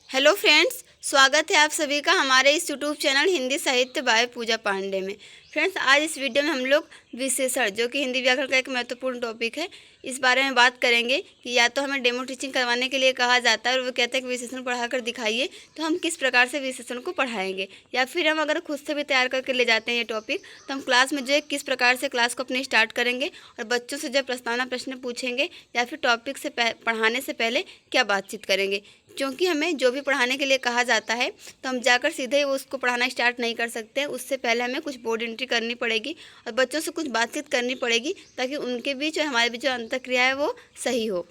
Hello friends, स्वागत है आप सभी का हमारे इस यूट्यूब चैनल हिंदी साहित्य बाय पूजा पांडे में। फ्रेंड्स, आज इस वीडियो में हम लोग विशेषण, जो कि हिंदी व्याकरण का एक महत्वपूर्ण टॉपिक है, इस बारे में बात करेंगे कि या तो हमें डेमो टीचिंग करवाने के लिए कहा जाता है और वो कहता है कि विशेषण पढ़ाकर दिखाइए, तो हम किस प्रकार से विशेषण को पढ़ाएंगे, या फिर हम अगर खुद से भी तैयार करके ले जाते हैं ये टॉपिक, तो हम क्लास में जो है किस प्रकार से क्लास को अपनी स्टार्ट करेंगे और बच्चों से जब प्रस्तावना प्रश्न पूछेंगे या फिर टॉपिक से पढ़ाने से पहले क्या बातचीत करेंगे। क्योंकि हमें जो भी पढ़ाने के लिए कहा जाता है तो हम जाकर सीधे उसको पढ़ाना स्टार्ट नहीं कर सकते हैं। उससे पहले हमें कुछ बोर्ड एंट्री करनी पड़ेगी और बच्चों से कुछ बातचीत करनी पड़ेगी, ताकि उनके बीच और हमारे बीच जो अंतःक्रिया है वो सही हो।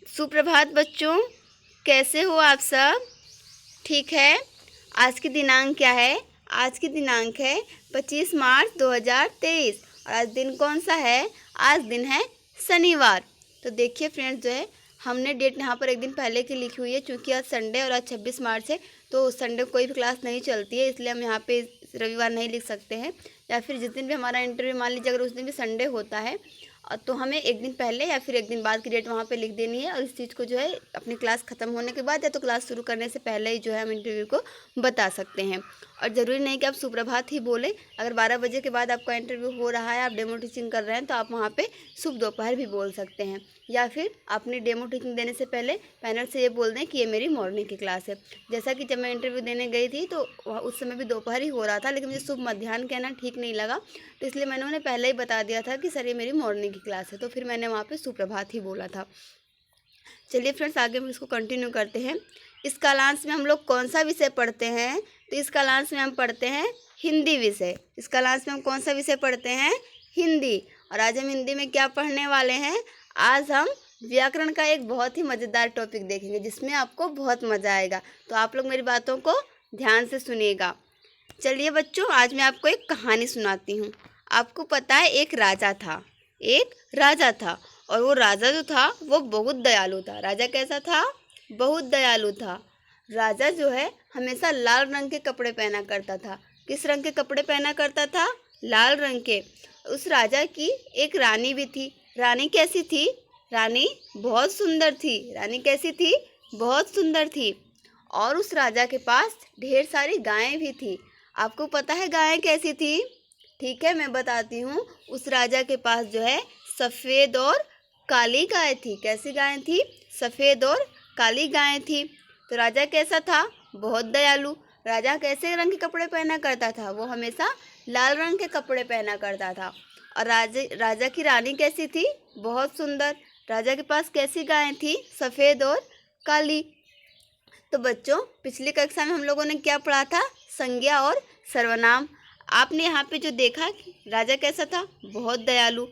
सुप्रभात बच्चों, कैसे हो आप सब? ठीक है। आज की दिनांक क्या है? आज की दिनांक है 25 मार्च 2023 और आज दिन कौन सा है? आज दिन है शनिवार। तो देखिए फ्रेंड्स, जो है हमने डेट यहाँ पर एक दिन पहले की लिखी हुई है, क्योंकि आज संडे और आज 26 मार्च है, तो संडे को कोई भी क्लास नहीं चलती है, इसलिए हम यहाँ पे रविवार नहीं लिख सकते हैं। या फिर जिस दिन भी हमारा इंटरव्यू, मान लीजिए अगर उस दिन भी संडे होता है, तो हमें एक दिन पहले या फिर एक दिन बाद की डेट वहाँ पे लिख देनी है। और इस चीज़ को जो है अपनी क्लास ख़त्म होने के बाद या तो क्लास शुरू करने से पहले ही जो है हम इंटरव्यू को बता सकते हैं। और ज़रूरी नहीं कि आप सुप्रभात ही बोलें। अगर 12 बजे के बाद आपका इंटरव्यू हो रहा है, आप डेमो टीचिंग कर रहे हैं, तो आप वहाँ पे शुभ दोपहर भी बोल सकते हैं। या फिर अपनी डेमो टीचिंग देने से पहले पैनल से ये बोल दें कि ये मेरी मॉर्निंग की क्लास है। जैसा कि जब मैं इंटरव्यू देने गई थी तो उस समय भी दोपहर ही हो रहा था, लेकिन मुझे शुभ मध्याह्न कहना ठीक नहीं लगा, तो इसलिए मैंने उन्हें पहले ही बता दिया था कि सर ये मेरी मॉर्निंग की क्लास है, तो फिर मैंने वहाँ पे सुप्रभात ही बोला था। चलिए फ्रेंड्स, आगे हम इसको कंटिन्यू करते हैं। इस कालांश में हम लोग कौन सा विषय पढ़ते हैं? तो इस कालांश में हम पढ़ते हैं हिंदी विषय। इस कालांश में हम कौन सा विषय पढ़ते हैं? हिंदी। और आज हम हिंदी में क्या पढ़ने वाले हैं? आज हम व्याकरण का एक बहुत ही मज़ेदार टॉपिक देखेंगे, जिसमें आपको बहुत मज़ा आएगा। तो आप लोग मेरी बातों को ध्यान से सुनिएगा। चलिए बच्चों, आज मैं आपको एक कहानी सुनाती हूँ। आपको पता है, एक राजा था। एक राजा था और वो राजा जो था वो बहुत दयालु था। राजा कैसा था? बहुत दयालु था। राजा जो है हमेशा लाल रंग के कपड़े पहना करता था। किस रंग के कपड़े पहना करता था? लाल रंग के। उस राजा की एक रानी भी थी। रानी कैसी थी? रानी बहुत सुंदर थी। रानी कैसी थी? बहुत सुंदर थी। और उस राजा के पास ढेर सारी गायें भी थी। आपको पता है गायें कैसी थी? ठीक है, मैं बताती हूँ। उस राजा के पास जो है सफ़ेद और काली गाय थी। कैसी गाय थी? सफ़ेद और काली गाय थी। तो राजा कैसा था? बहुत दयालु। राजा कैसे रंग के कपड़े पहना करता था? वो हमेशा लाल रंग के कपड़े पहना करता था। और राजा की रानी कैसी थी? बहुत सुंदर। राजा के पास कैसी गाय थी? सफ़ेद और काली। तो बच्चों, पिछली कक्षा में हम लोगों ने क्या पढ़ा था? संज्ञा और सर्वनाम। आपने यहाँ पे जो देखा कि राजा कैसा था? बहुत दयालु।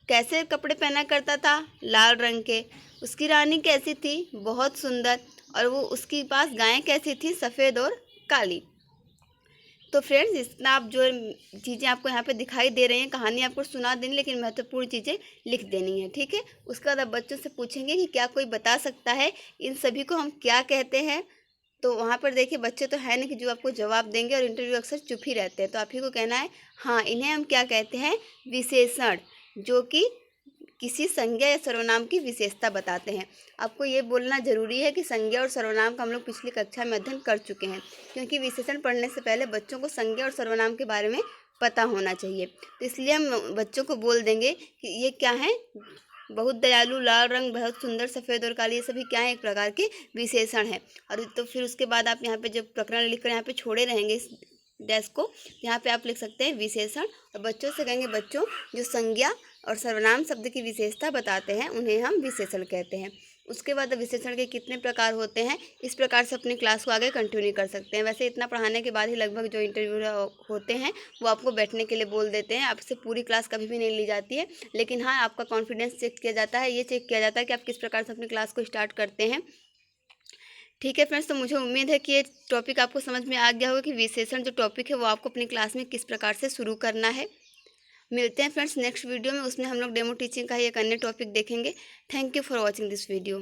कैसे कपड़े पहना करता था? लाल रंग के। उसकी रानी कैसी थी? बहुत सुंदर। और वो उसके पास गायें कैसी थी? सफ़ेद और काली। तो फ्रेंड्स, इतना आप जो चीज़ें आपको यहाँ पे दिखाई दे रही हैं, कहानी आपको सुना देनी, लेकिन महत्वपूर्ण चीज़ें लिख देनी है। ठीक है। उसके बाद आप बच्चों से पूछेंगे कि क्या कोई बता सकता है इन सभी को हम क्या कहते हैं? तो वहाँ पर देखिए, बच्चे तो है नहीं कि जो आपको जवाब देंगे, और इंटरव्यू अक्सर चुप ही रहते हैं, तो आप ही को कहना है हाँ, इन्हें हम क्या कहते हैं? विशेषण, जो कि किसी संज्ञा या सर्वनाम की विशेषता बताते हैं। आपको ये बोलना ज़रूरी है कि संज्ञा और सर्वनाम का हम लोग पिछली कक्षा में अध्ययन कर चुके हैं, क्योंकि विशेषण पढ़ने से पहले बच्चों को संज्ञा और सर्वनाम के बारे में पता होना चाहिए। तो इसलिए हम बच्चों को बोल देंगे कि ये क्या है? बहुत दयालु, लाल रंग, बहुत सुंदर, सफ़ेद और काली, ये सभी क्या है? एक प्रकार के विशेषण है। और तो फिर उसके बाद आप यहाँ पे जब प्रकरण लिखकर यहाँ पे छोड़े रहेंगे इस डैश को, यहाँ पे आप लिख सकते हैं विशेषण। और बच्चों से कहेंगे, बच्चों जो संज्ञा और सर्वनाम शब्द की विशेषता बताते हैं उन्हें हम विशेषण कहते हैं। उसके बाद विशेषण के कितने प्रकार होते हैं, इस प्रकार से अपनी क्लास को आगे कंटिन्यू कर सकते हैं। वैसे इतना पढ़ाने के बाद ही लगभग जो इंटरव्यू होते हैं वो आपको बैठने के लिए बोल देते हैं। आपसे पूरी क्लास कभी भी नहीं ली जाती है, लेकिन हाँ, आपका कॉन्फिडेंस चेक किया जाता है। ये चेक किया जाता है कि आप किस प्रकार से अपनी क्लास को स्टार्ट करते हैं। ठीक है फ्रेंड्स, तो मुझे उम्मीद है कि ये टॉपिक आपको समझ में आ गया होगा कि विशेषण जो टॉपिक है वो आपको अपनी क्लास में किस प्रकार से शुरू करना है। मिलते हैं फ्रेंड्स नेक्स्ट वीडियो में, उसमें हम लोग डेमो टीचिंग का ही एक अन्य टॉपिक देखेंगे। Thank you for watching this video.